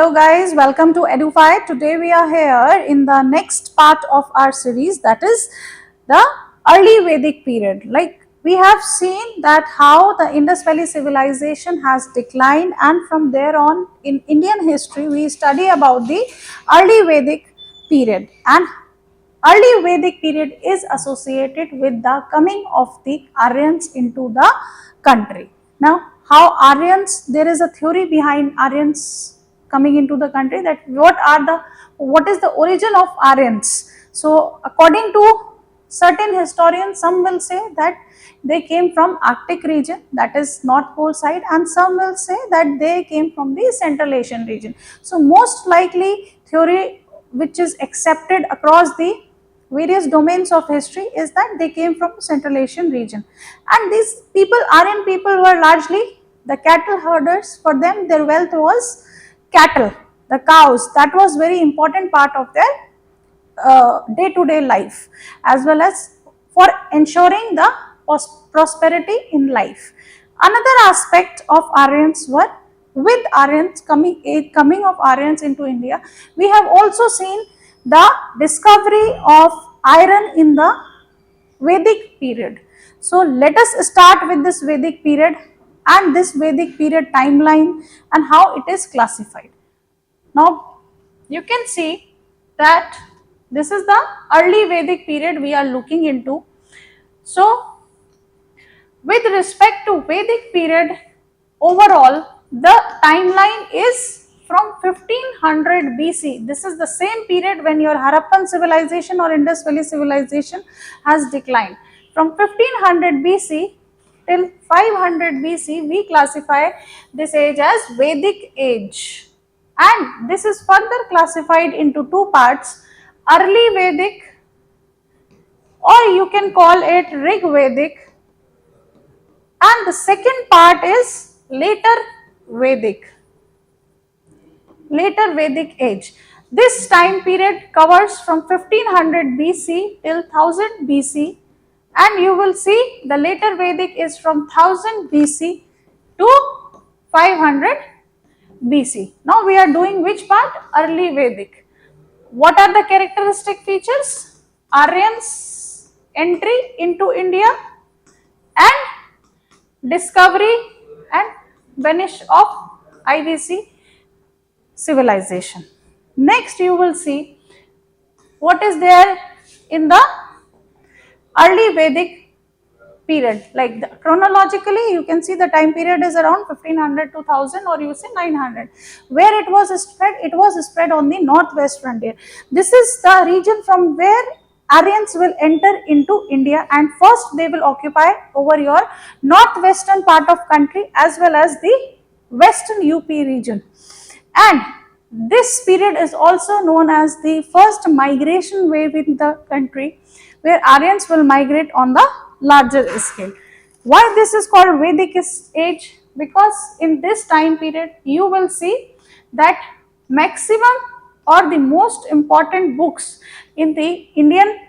Hello guys, welcome to Edufy. Today we are here in the next part of our series, that is the early Vedic period. Like we have seen that how the Indus Valley civilization has declined, and from there on in Indian history we study about the early Vedic period, and early Vedic period is associated with the coming of the Aryans into the country. Now, how Aryans, there is a theory behind Aryans coming into the country, that what is the origin of Aryans. So, according to certain historians, some will say that they came from Arctic region, that is North Pole side, and some will say that they came from the Central Asian region. So, most likely theory which is accepted across the various domains of history is that they came from Central Asian region, and these people, Aryan people, were largely the cattle herders. For them, their wealth was cattle, the cows. That was very important part of their day-to-day life, as well as for ensuring the prosperity in life. Another aspect of Aryans were, with Aryans coming of Aryans into India, we have also seen the discovery of iron in the Vedic period. So let us start with this Vedic period and this Vedic period timeline and how it is classified. Now you can see that this is the early Vedic period we are looking into. So with respect to Vedic period, overall the timeline is from 1500 BC. This is the same period when your Harappan civilization or Indus Valley civilization has declined. From 1500 BC till 500 BC, we classify this age as Vedic age. And this is further classified into two parts: early Vedic, or you can call it Rigvedic, and the second part is later Vedic age. This time period covers from 1500 BC till 1000 BC, and you will see the later Vedic is from 1000 BC to 500 BC. Now we are doing which part? Early Vedic. What are the characteristic features? Aryans' entry into India and discovery and vanish of IVC civilization. Next you will see what is there in the early Vedic period. Like chronologically you can see the time period is around 1500 to 1000, or you say 900. Where it was spread on the northwest frontier. This is the region from where Aryans will enter into India, and first they will occupy over your northwestern part of country as well as the western UP region. And this period is also known as the first migration wave in the country, where Aryans will migrate on the larger scale. Why this is called Vedic age? Because in this time period you will see that maximum or the most important books in the Indian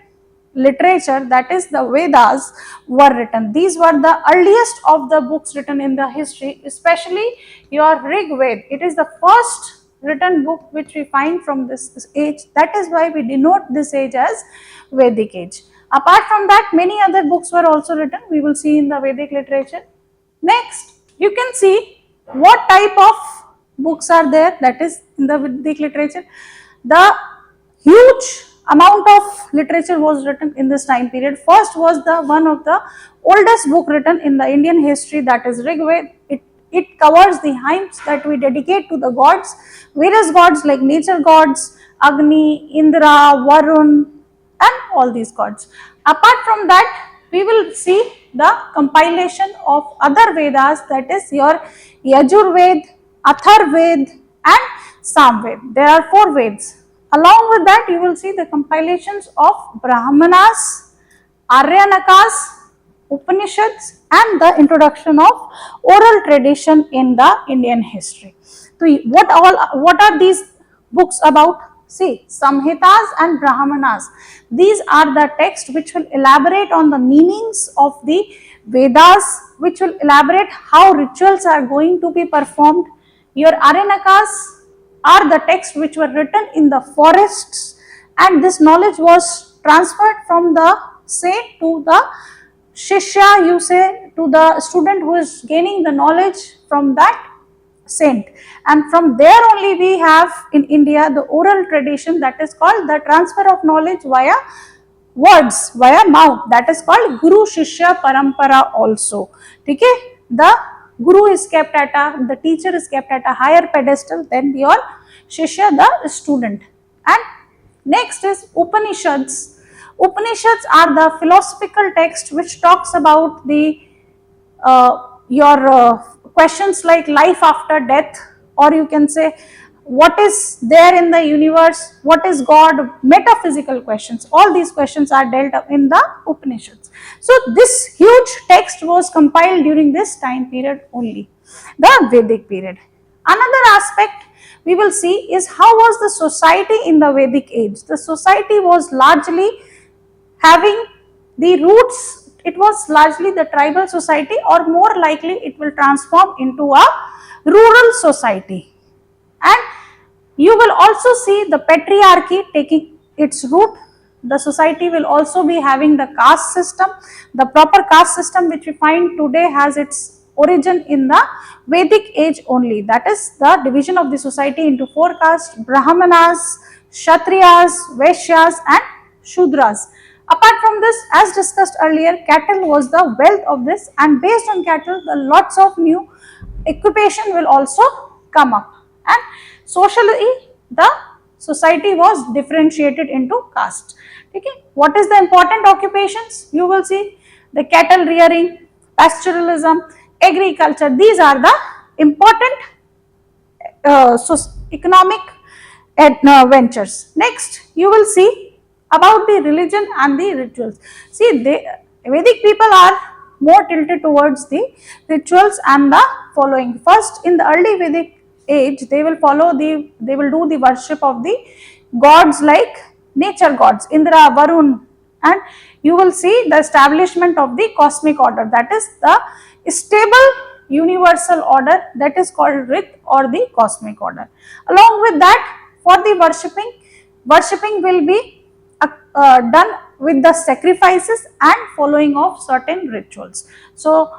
literature, that is the Vedas, were written. These were the earliest of the books written in the history, especially your Rigveda. It is the first written book which we find from this age. That is why we denote this age as Vedic age. Apart from that, many other books were also written. We will see in the Vedic literature. Next, you can see what type of books are there, that is in the Vedic literature. The huge amount of literature was written in this time period. First was the one of the oldest book written in the Indian history, that is Rigveda. It covers the hymns that we dedicate to the gods, various gods like nature gods, Agni, Indra, Varun, and all these gods. Apart from that, we will see the compilation of other Vedas, that is your Yajurved, Atharved, and Samved. There are 4 Veds. Along with that, you will see the compilations of Brahmanas, Aryanakas, Upanishads, and the introduction of oral tradition in the Indian history. So what are these books about? See, Samhitas and Brahmanas. These are the texts which will elaborate on the meanings of the Vedas, which will elaborate how rituals are going to be performed. Your Aryanakas are the texts which were written in the forests, and this knowledge was transferred from the saint to the shishya, you say, to the student who is gaining the knowledge from that saint, and from there only we have in India the oral tradition, that is called the transfer of knowledge via words, via mouth, that is called Guru Shishya Parampara also. Okay? The Guru is kept at the teacher is kept at a higher pedestal than your Shishya, the student. And next is Upanishads. Upanishads are the philosophical text which talks about the your questions like life after death, or you can say what is there in the universe, what is God, metaphysical questions. All these questions are dealt up in the Upanishads. So this huge text was compiled during this time period only, the Vedic period. Another aspect we will see is how was the society in the Vedic age. The society was largely having the roots, it was largely the tribal society, or more likely it will transform into a rural society. And you will also see the patriarchy taking its root. The society will also be having the caste system. The proper caste system which we find today has its origin in the Vedic age only. That is the division of the society into 4 castes: Brahmanas, Kshatriyas, Vaishyas and Shudras. Apart from this, as discussed earlier, cattle was the wealth of this, and based on cattle, the lots of new occupation will also come up. And socially, the society was differentiated into castes. Okay. What is the important occupations? You will see the cattle rearing, pastoralism, agriculture. These are the important economic ventures. Next, you will see about the religion and the rituals. See, the Vedic people are more tilted towards the rituals and the following. First, in the early Vedic age, they will do the worship of the gods like nature gods, Indra, Varun, and you will see the establishment of the cosmic order, that is the stable universal order, that is called Rit, or the cosmic order. Along with that, for the worshipping will be done with the sacrifices and following of certain rituals. So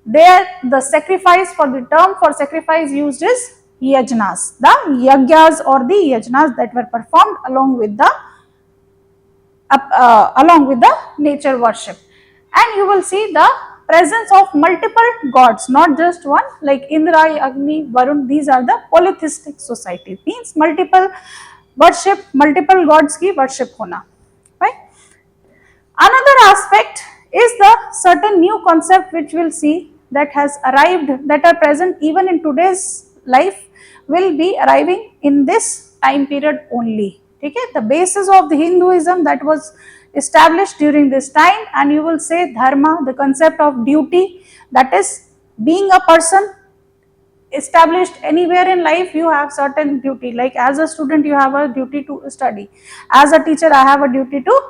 there the sacrifice, for the term for sacrifice used is yajnas, the yagyas or the yajnas that were performed along with the nature worship. And you will see the presence of multiple gods, not just one, like Indra, Agni, Varun. These are the polytheistic society, means multiple worship, multiple gods ki worship hona, right? Another aspect is the certain new concept which we'll see that has arrived, that are present even in today's life, will be arriving in this time period only. Okay? The basis of the Hinduism that was established during this time, and you will say dharma, the concept of duty, that is being a person established anywhere in life, you have certain duty, like as a student you have a duty to study, as a teacher I have a duty to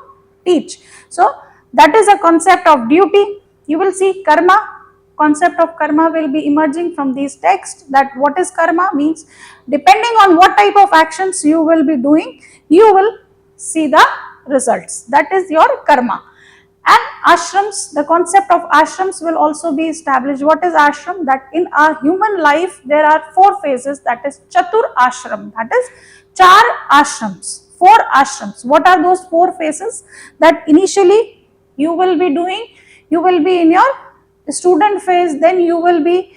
teach. So that is a concept of duty. You will see karma, concept of karma will be emerging from these texts, that what is karma means depending on what type of actions you will be doing, you will see the results, that is your karma. And ashrams, the concept of ashrams will also be established. What is ashram? That in our human life there are 4 phases, that is chatur ashram, that is 4 ashrams, 4 ashrams. What are those 4 phases? That initially you will be doing, you will be in your student phase, then you will be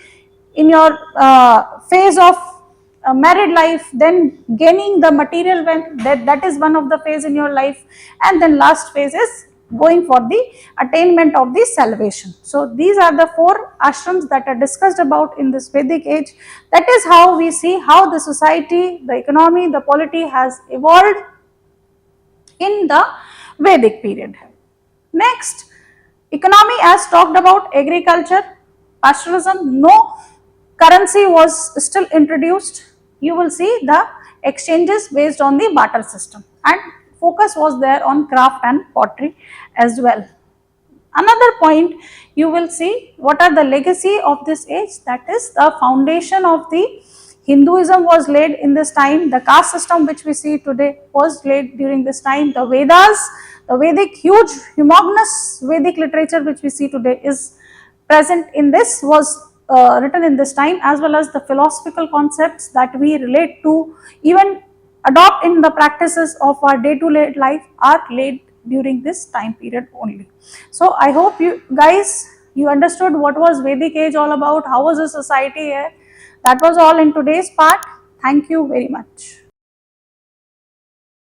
in your phase of married life, then gaining the material wealth, that is one of the phase in your life, and then last phase is going for the attainment of the salvation. So these are the 4 ashrams that are discussed about in this Vedic age. That is how we see how the society, the economy, the polity has evolved in the Vedic period. Next, economy, as talked about, agriculture, pastoralism, no currency was still introduced. You will see the exchanges based on the barter system, and focus was there on craft and pottery as well. Another point you will see, what are the legacy of this age, that is the foundation of the Hinduism was laid in this time. The caste system which we see today was laid during this time. The Vedas, the Vedic, huge, humongous Vedic literature which we see today is present in this, was written in this time, as well as the philosophical concepts that we relate to, even adopt in the practices of our day-to-day life, are laid during this time period only. So I hope you guys, you understood what was Vedic age all about, how was the society here. That was all in today's part. Thank you very much.